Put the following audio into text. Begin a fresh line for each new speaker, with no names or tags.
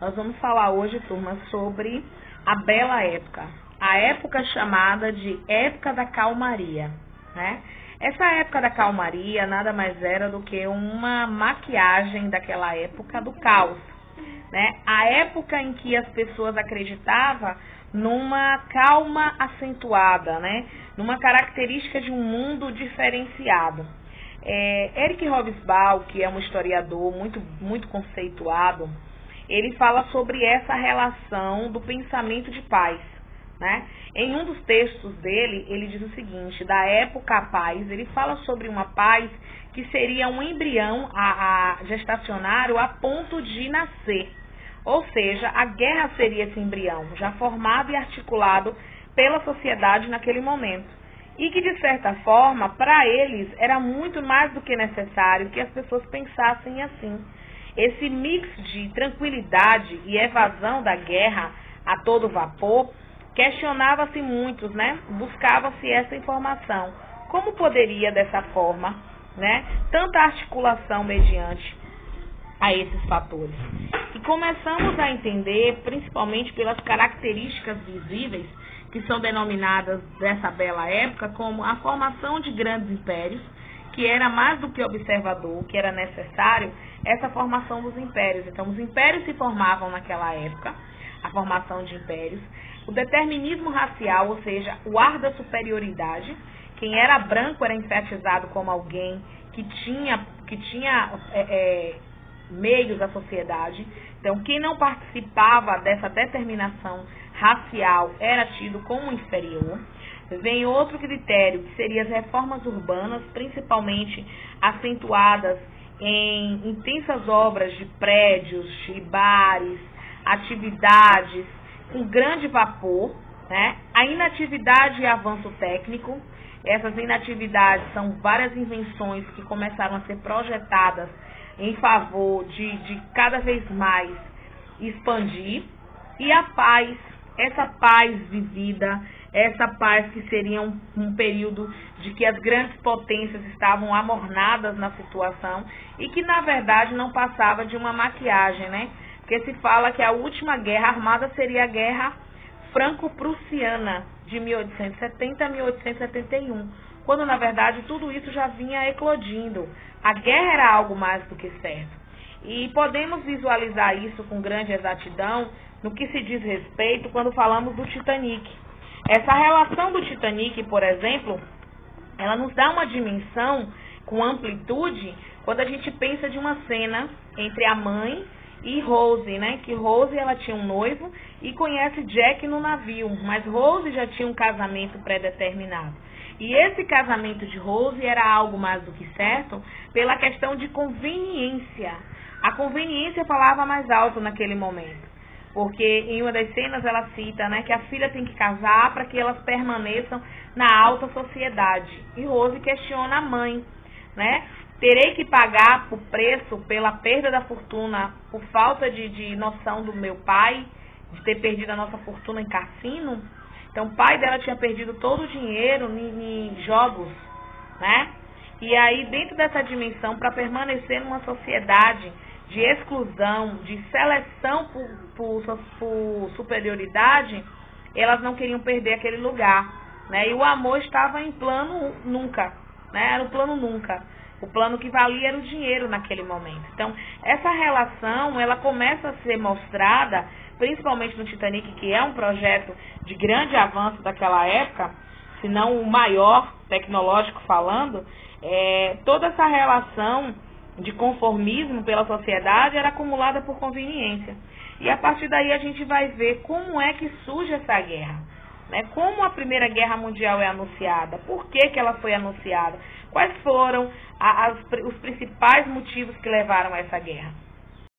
Nós vamos falar hoje, turma, sobre a bela época. A época chamada de época da calmaria, né? Essa época da calmaria nada mais era do que uma maquiagem daquela época do caos, né? A época em que as pessoas acreditavam numa calma acentuada, né? Numa característica de um mundo diferenciado. Eric Hobsbawm, que é um historiador muito conceituado, ele fala sobre essa relação do pensamento de paz, né? Em um dos textos dele, ele diz o seguinte: da época à paz, ele fala sobre uma paz que seria um embrião gestacionário a ponto de nascer. Ou seja, a guerra seria esse embrião, já formado e articulado pela sociedade naquele momento. E que, de certa forma, para eles, era muito mais do que necessário que as pessoas pensassem assim. Esse mix de tranquilidade e evasão da guerra a todo vapor, questionava-se muitos, né? Buscava-se essa informação. Como poderia, dessa forma, né, tanta articulação mediante a esses fatores? E começamos a entender, principalmente pelas características visíveis, que são denominadas dessa bela época como a formação de grandes impérios, que era mais do que observador, que era necessário essa formação dos impérios. Então, os impérios se formavam naquela época, a formação de impérios, o determinismo racial, ou seja, o ar da superioridade. Quem era branco era enfatizado como alguém que tinha meios da sociedade. Então, quem não participava dessa determinação racial era tido como inferior. Vem outro critério, que seria as reformas urbanas, principalmente acentuadas em intensas obras de prédios, de bares, atividades com grande vapor, né? A inatividade e avanço técnico. Essas inatividades são várias invenções que começaram a ser projetadas em favor de cada vez mais expandir. E a paz, essa paz vivida, essa paz que seria um período de que as grandes potências estavam amornadas na situação e que, na verdade, não passava de uma maquiagem, né? Porque se fala que a última guerra armada seria a Guerra Franco-Prussiana, de 1870 a 1871, quando, na verdade, tudo isso já vinha eclodindo. A guerra era algo mais do que certo. E podemos visualizar isso com grande exatidão no que se diz respeito quando falamos do Titanic. Essa relação do Titanic, por exemplo, ela nos dá uma dimensão com amplitude quando a gente pensa de uma cena entre a mãe e Rose, né? Que Rose, ela tinha um noivo e conhece Jack no navio, mas Rose já tinha um casamento pré-determinado. E esse casamento de Rose era algo mais do que certo pela questão de conveniência. A conveniência falava mais alto naquele momento. Porque em uma das cenas ela cita, né, que a filha tem que casar para que elas permaneçam na alta sociedade. E Rose questiona a mãe, né? Terei que pagar o preço pela perda da fortuna por falta de noção do meu pai, de ter perdido a nossa fortuna em cassino? Então o pai dela tinha perdido todo o dinheiro em jogos, né? E aí, dentro dessa dimensão, para permanecer numa sociedade de exclusão, de seleção por superioridade, elas não queriam perder aquele lugar, né? E o amor estava em plano nunca, né? Era o plano nunca. O plano que valia era o dinheiro naquele momento. Então, essa relação, ela começa a ser mostrada, principalmente no Titanic, que é um projeto de grande avanço daquela época, se não o maior, tecnológico falando. Toda essa relação de conformismo pela sociedade era acumulada por conveniência. E a partir daí a gente vai ver como é que surge essa guerra, né? Como a Primeira Guerra Mundial é anunciada, por que ela foi anunciada, quais foram os principais motivos que levaram a essa guerra.